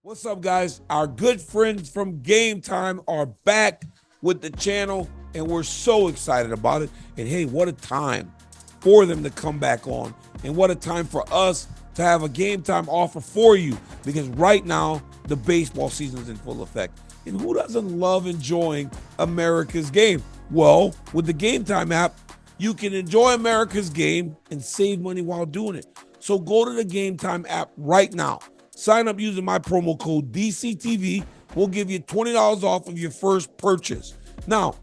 What's up, guys? Our good friends from Game Time are back with the channel, and we're so excited about it. And hey, what a time for them to come back on, and what a time for us to have a Game Time offer for you, because right now the baseball season is in full effect. And who doesn't love enjoying America's game? Well, with the Game Time app, you can enjoy America's game and save money while doing it. So go to the Game Time app right now. Sign up using my promo code DCTV. We'll give you $20 off of your first purchase. Now,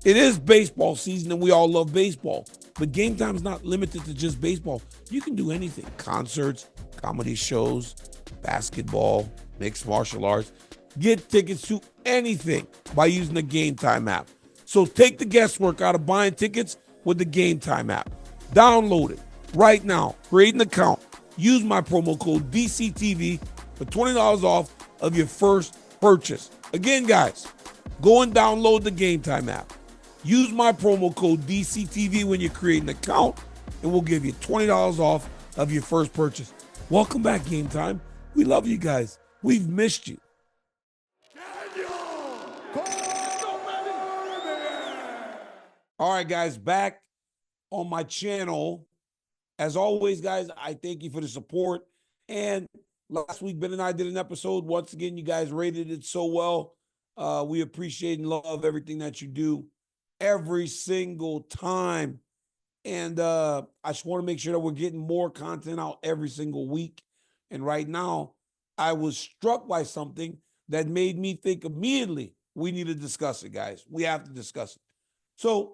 it is baseball season and we all love baseball, but Game Time is not limited to just baseball. You can do anything: concerts, comedy shows, basketball, mixed martial arts. Get tickets to anything by using the Game Time app. So take the guesswork out of buying tickets with the Game Time app. Download it right now. Create an account. Use my promo code DCTV for $20 off of your first purchase. Again, guys, go and download the Game Time app. Use my promo code DCTV when you create an account, and we'll give you $20 off of your first purchase. Welcome back, Game Time. We love you guys. We've missed you. All right, guys, back on my channel. As always, guys, I thank you for the support. And last week, Ben and I did an episode. Once again, you guys rated it so well. We appreciate and love everything that you do every single time. And I just want to make sure that we're getting more content out every single week. And right now, I was struck by something that made me think immediately we need to discuss it, guys. We have to discuss it. So,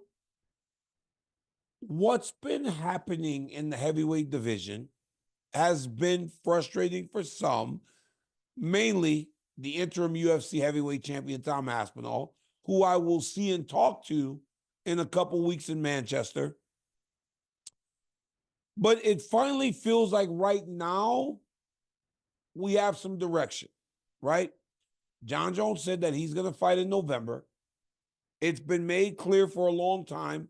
what's been happening in the heavyweight division has been frustrating for some, mainly the interim UFC heavyweight champion, Tom Aspinall, who I will see and talk to in a couple weeks in Manchester. But it finally feels like right now we have some direction, right? Jon Jones said that he's going to fight in November. It's been made clear for a long time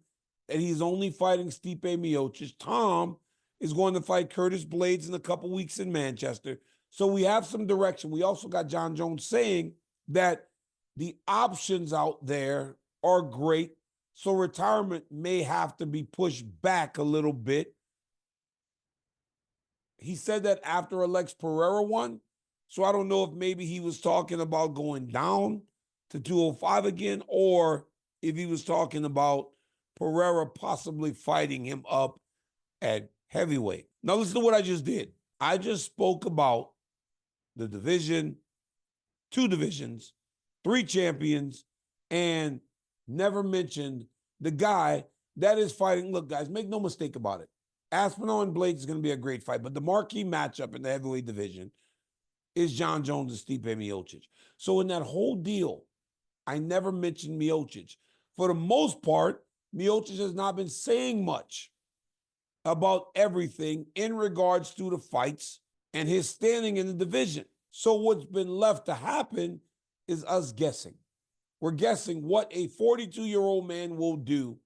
that he's only fighting Stipe Miocic. Tom is going to fight Curtis Blaydes in a couple weeks in Manchester. So we have some direction. We also got Jon Jones saying that the options out there are great. So retirement may have to be pushed back a little bit. He said that after Alex Pereira won. So I don't know if maybe he was talking about going down to 205 again, or if he was talking about Pereira possibly fighting him up at heavyweight. Now listen to what I just did. I just spoke about the division, 2 divisions, 3 champions, and never mentioned the guy that is fighting. Look, guys, make no mistake about it. Aspinall and Blaydes is going to be a great fight, but the marquee matchup in the heavyweight division is Jon Jones and Stipe Miocic. So in that whole deal, I never mentioned Miocic. For the most part, Miocic has not been saying much about everything in regards to the fights and his standing in the division. So what's been left to happen is us guessing. We're guessing what a 42-year-old man will do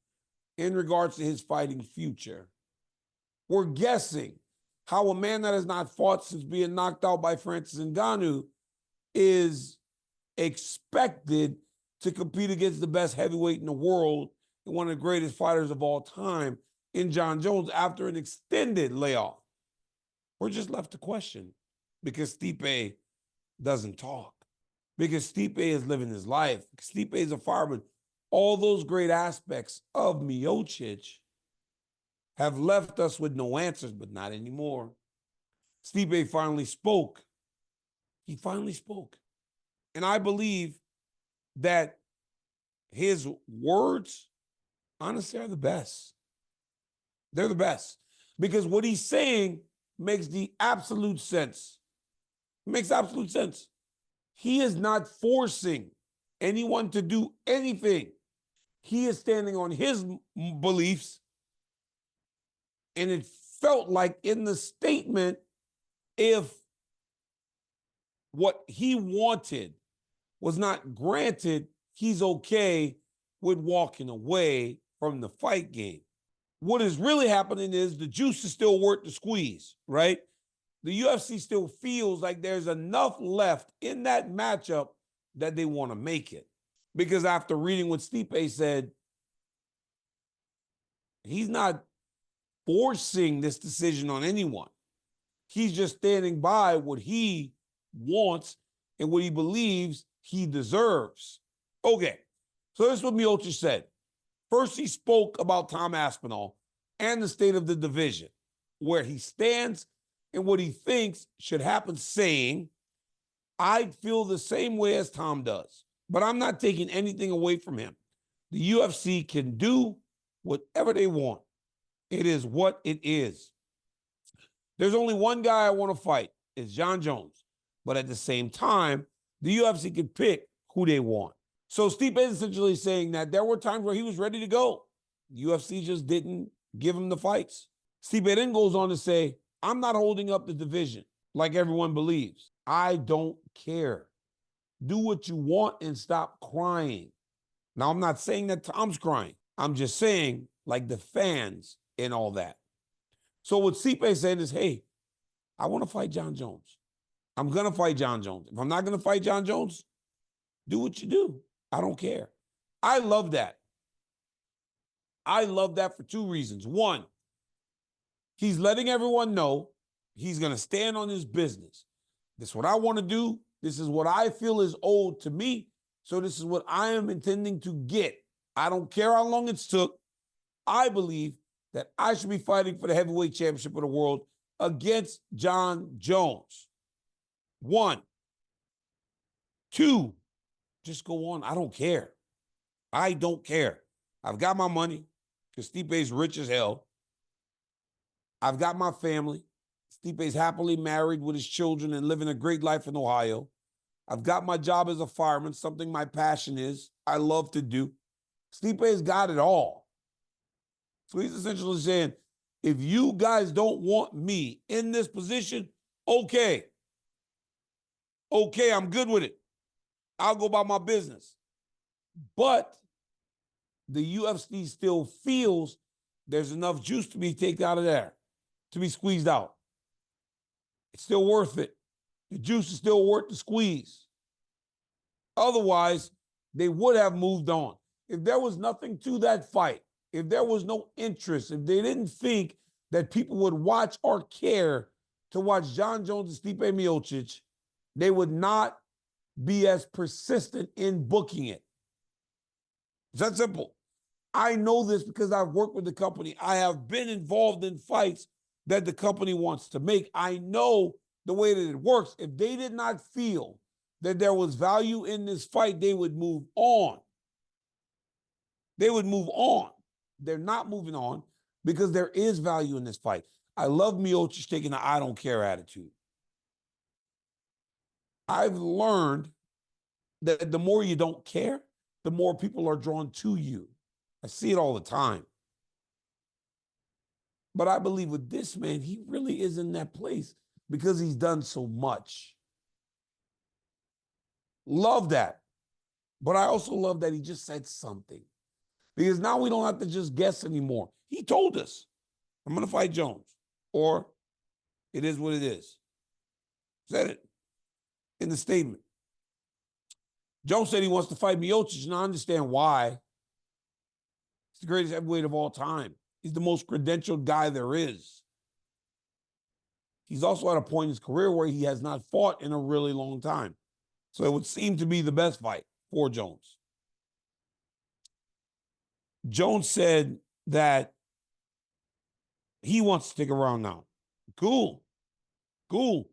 in regards to his fighting future. We're guessing how a man that has not fought since being knocked out by Francis Ngannou is expected to compete against the best heavyweight in the world and one of the greatest fighters of all time in Jon Jones after an extended layoff. We're just left to question because Stipe doesn't talk, because Stipe is living his life, because Stipe is a fireman. All those great aspects of Miocic have left us with no answers, but not anymore. Stipe finally spoke. He finally spoke. And I believe that his words, honestly, are the best. They're the best. Because what he's saying makes the absolute sense. It makes absolute sense. He is not forcing anyone to do anything. He is standing on his beliefs. And it felt like in the statement, if what he wanted was not granted, he's okay with walking away from the fight game. What is really happening is the juice is still worth the squeeze, right? the UFC still feels like there's enough left in that matchup that they want to make it. Because after reading what Stipe said, he's not forcing this decision on anyone. He's just standing by what he wants and what he believes he deserves. Okay, so this is what Miocic said. First, he spoke about Tom Aspinall and the state of the division, where he stands and what he thinks should happen, saying, I feel the same way as Tom does, but I'm not taking anything away from him. The UFC can do whatever they want. It is what it is. There's only one guy I want to fight. It's Jon Jones. But at the same time, the UFC can pick who they want. So Stipe is essentially saying that there were times where he was ready to go. The UFC just didn't give him the fights. Stipe then goes on to say, I'm not holding up the division like everyone believes. I don't care. Do what you want and stop crying. Now, I'm not saying that Tom's crying. I'm just saying, like the fans and all that. So what Stipe said is, hey, I want to fight Jon Jones. I'm going to fight Jon Jones. If I'm not going to fight Jon Jones, do what you do. I don't care. I love that. I love that for two reasons. One, he's letting everyone know he's going to stand on his business. This is what I want to do. This is what I feel is owed to me. So this is what I am intending to get. I don't care how long it's took. I believe that I should be fighting for the heavyweight championship of the world against Jon Jones. One. Two, just go on. I don't care. I don't care. I've got my money because Stipe's rich as hell. I've got my family. Stipe's happily married with his children and living a great life in Ohio. I've got my job as a fireman, something my passion is. I love to do. Stipe's got it all. So he's essentially saying, if you guys don't want me in this position, okay. Okay, I'm good with it. I'll go about my business. But the UFC still feels there's enough juice to be taken out of there, to be squeezed out. It's still worth it. The juice is still worth the squeeze. Otherwise, they would have moved on. If there was nothing to that fight, if there was no interest, if they didn't think that people would watch or care to watch Jon Jones and Stipe Miocic, they would not be as persistent in booking it. It's that simple. I know this because I've worked with the company. I have been involved in fights that the company wants to make. I know the way that it works. If they did not feel that there was value in this fight, they would move on. They would move on. They're not moving on because there is value in this fight. I love Miocic taking the I don't care attitude. I've learned that the more you don't care, the more people are drawn to you. I see it all the time. But I believe with this man, he really is in that place because he's done so much. Love that. But I also love that he just said something. Because now we don't have to just guess anymore. He told us, I'm going to fight Jones. Or it is what it is. Said it in the statement. Jones said he wants to fight Miocic, and I understand why. He's the greatest heavyweight of all time. He's the most credentialed guy there is. He's also at a point in his career where he has not fought in a really long time. So it would seem to be the best fight for Jones. Jones said that he wants to stick around now. Cool. Cool.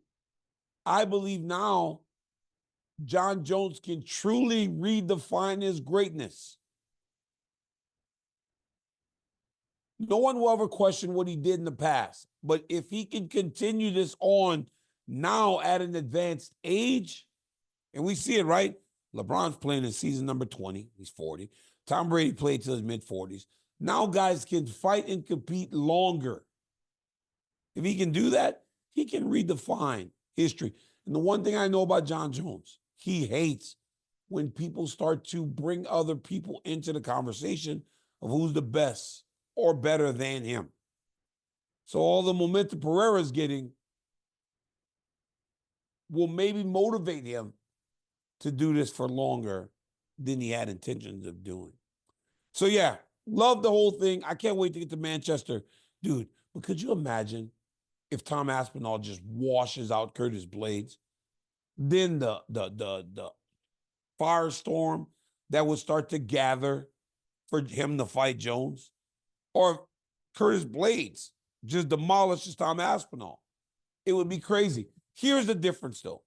I believe now Jon Jones can truly redefine his greatness. No one will ever question what he did in the past. But if he can continue this on now at an advanced age, and we see it, right? LeBron's playing in season number 20. He's 40. Tom Brady played till his mid-40s. Now guys can fight and compete longer. If he can do that, he can redefine history. And the one thing I know about Jon Jones, he hates when people start to bring other people into the conversation of who's the best or better than him. So all the momentum Pereira's getting, will maybe motivate him to do this for longer than he had intentions of doing. So, yeah, love the whole thing. I can't wait to get to Manchester. Dude, but could you imagine if Tom Aspinall just washes out Curtis Blaydes? Then the firestorm that would start to gather for him to fight Jones, or Curtis Blaydes just demolishes Tom Aspinall. It would be crazy. Here's the difference, though.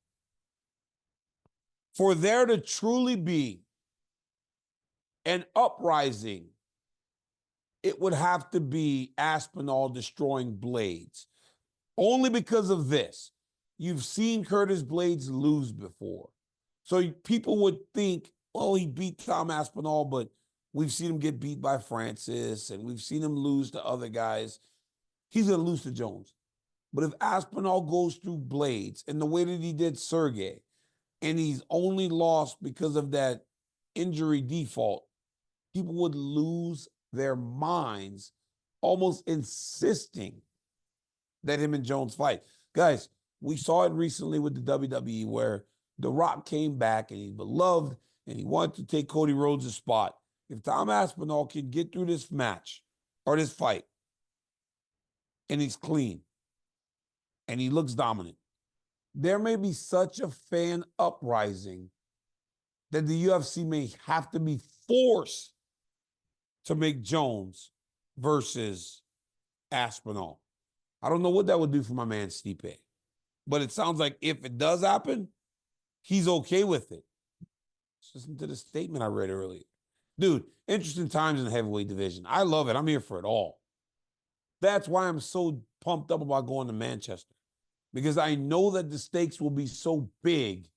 For there to truly be an uprising, it would have to be Aspinall destroying Blaydes. Only because of this. You've seen Curtis Blaydes lose before. So people would think, oh, he beat Tom Aspinall, but we've seen him get beat by Francis, and we've seen him lose to other guys. He's going to lose to Jones. But if Aspinall goes through Blaydes in the way that he did Sergey, and he's only lost because of that injury default, people would lose their minds, almost insisting that him and Jones fight. Guys, we saw it recently with the WWE where The Rock came back and he's beloved and he wanted to take Cody Rhodes' spot. If Tom Aspinall can get through this match or this fight and he's clean and he looks dominant, there may be such a fan uprising that the UFC may have to be forced to make Jones versus Aspinall. I don't know what that would do for my man Stipe, but it sounds like if it does happen, he's okay with it. Listen to the statement I read earlier. Dude, interesting times in the heavyweight division. I love it. I'm here for it all. That's why I'm so pumped up about going to Manchester, because I know that the stakes will be so big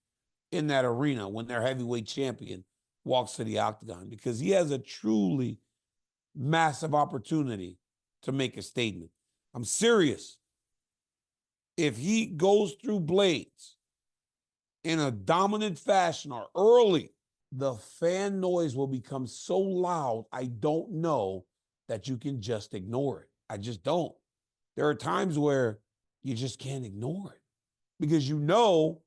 in that arena when their heavyweight champion walks to the octagon, because he has a truly massive opportunity to make a statement. I'm serious. If he goes through Blaydes in a dominant fashion or early, the fan noise will become so loud, I don't know that you can just ignore it. I just don't. There are times where you just can't ignore it because you know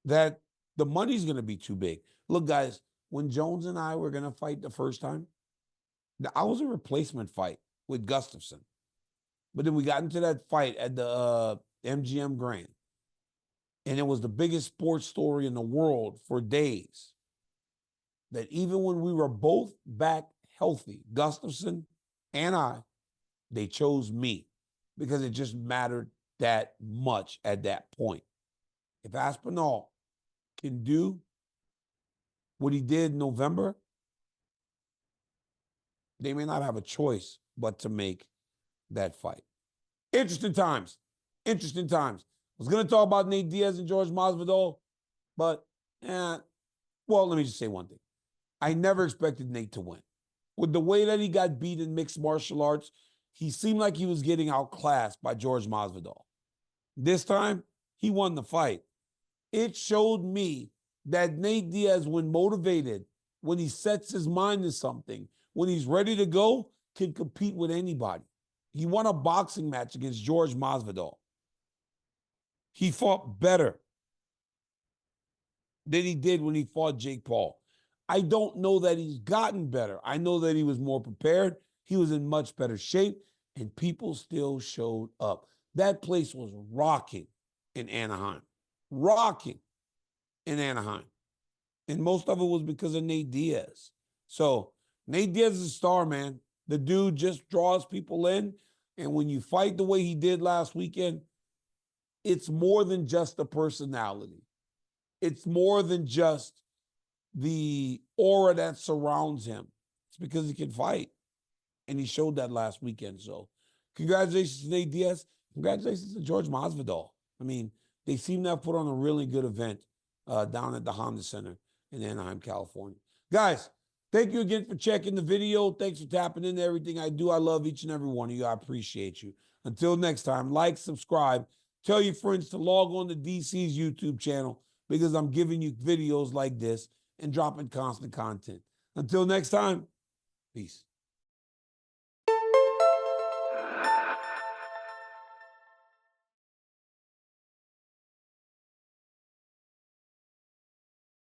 that the money's going to be too big. Look, guys, when Jones and I were going to fight the first time, I was a replacement fight with Gustafsson. But then we got into that fight at the MGM Grand. And it was the biggest sports story in the world for days. That even when we were both back healthy, Gustafsson and I, they chose me because it just mattered that much at that point. If Aspinall can do what he did in November, they may not have a choice but to make that fight. Interesting times. Interesting times. I was going to talk about Nate Diaz and Jorge Masvidal, but, well, let me just say one thing. I never expected Nate to win. With the way that he got beat in mixed martial arts, he seemed like he was getting outclassed by Jorge Masvidal. This time, he won the fight. It showed me that Nate Diaz, when motivated, when he sets his mind to something, when he's ready to go, can compete with anybody. He won a boxing match against Jorge Masvidal. He fought better than he did when he fought Jake Paul. I don't know that he's gotten better. I know that he was more prepared. He was in much better shape, and people still showed up. That place was rocking in Anaheim. Rocking in Anaheim. And most of it was because of Nate Diaz. So Nate Diaz is a star, man. The dude just draws people in. And when you fight the way he did last weekend, it's more than just the personality. It's more than just the aura that surrounds him. It's because he can fight. And he showed that last weekend. So congratulations to Nate Diaz. Congratulations to Jorge Masvidal. I mean, they seem to have put on a really good event down at the Honda Center in Anaheim, California. Guys, thank you again for checking the video. Thanks for tapping into everything I do. I love each and every one of you. I appreciate you. Until next time, like, subscribe. Tell your friends to log on to DC's YouTube channel because I'm giving you videos like this and dropping constant content. Until next time, peace.